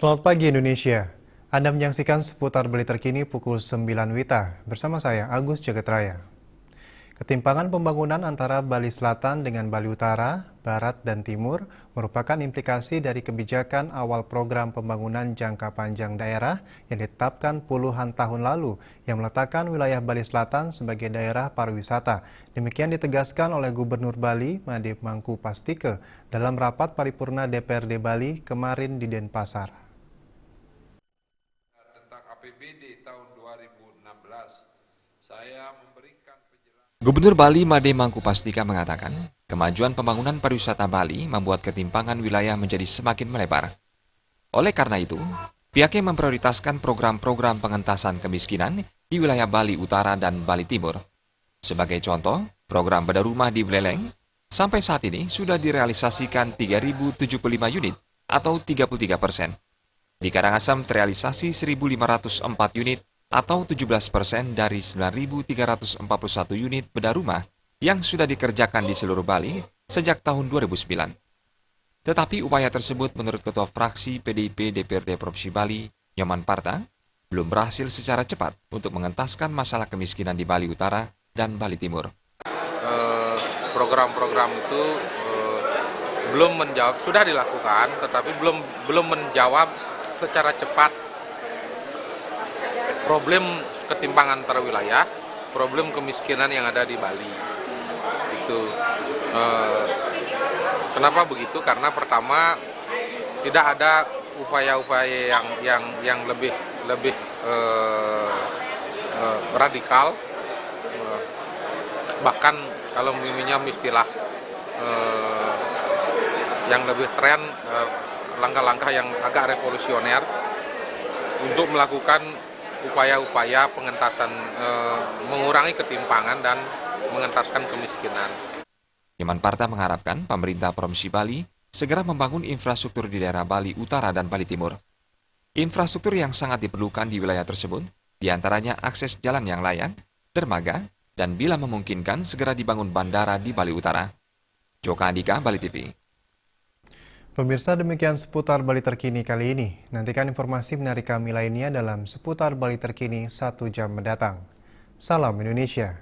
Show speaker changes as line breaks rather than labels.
Selamat pagi Indonesia. Anda menyaksikan seputar berita terkini pukul 9 WITA bersama saya Agus Jagetraya. Ketimpangan pembangunan antara Bali Selatan dengan Bali Utara, Barat, dan Timur merupakan implikasi dari kebijakan awal program pembangunan jangka panjang daerah yang ditetapkan puluhan tahun lalu yang meletakkan wilayah Bali Selatan sebagai daerah pariwisata. Demikian ditegaskan oleh Gubernur Bali, Made Mangku Pastike, dalam rapat paripurna DPRD Bali kemarin di Denpasar.
Tentang APBD tahun 2016, saya memberikan penjelasan.
Gubernur Bali Made Mangku Pastike mengatakan, kemajuan pembangunan pariwisata Bali membuat ketimpangan wilayah menjadi semakin melebar. Oleh karena itu, pihaknya memprioritaskan program-program pengentasan kemiskinan di wilayah Bali Utara dan Bali Timur. Sebagai contoh, program Bedah Rumah di Buleleng sampai saat ini sudah direalisasikan 3.075 unit atau 33%. Di Karangasem terrealisasi 1.504 unit atau 17% dari 9.341 unit bedah rumah yang sudah dikerjakan di seluruh Bali sejak tahun 2009. Tetapi upaya tersebut menurut Ketua Fraksi PDIP DPRD Provinsi Bali, Nyoman Parta, belum berhasil secara cepat untuk mengentaskan masalah kemiskinan di Bali Utara dan Bali Timur.
Program-program itu belum menjawab, sudah dilakukan, tetapi belum menjawab secara cepat problem ketimpangan antar wilayah, problem kemiskinan yang ada di Bali. Itu kenapa begitu? Karena pertama tidak ada upaya-upaya yang lebih radikal, bahkan kalau meminjam istilah yang lebih tren, langkah-langkah yang agak revolusioner untuk melakukan upaya-upaya pengentasan, mengurangi ketimpangan dan mengentaskan kemiskinan.
Nyoman Parta mengharapkan pemerintah Provinsi Bali segera membangun infrastruktur di daerah Bali Utara dan Bali Timur. Infrastruktur yang sangat diperlukan di wilayah tersebut, diantaranya akses jalan yang layak, dermaga, dan bila memungkinkan segera dibangun bandara di Bali Utara. Joka Andika, Bali TV.
Pemirsa, demikian seputar Bali terkini kali ini. Nantikan informasi menarik kami lainnya dalam seputar Bali terkini 1 jam mendatang. Salam Indonesia.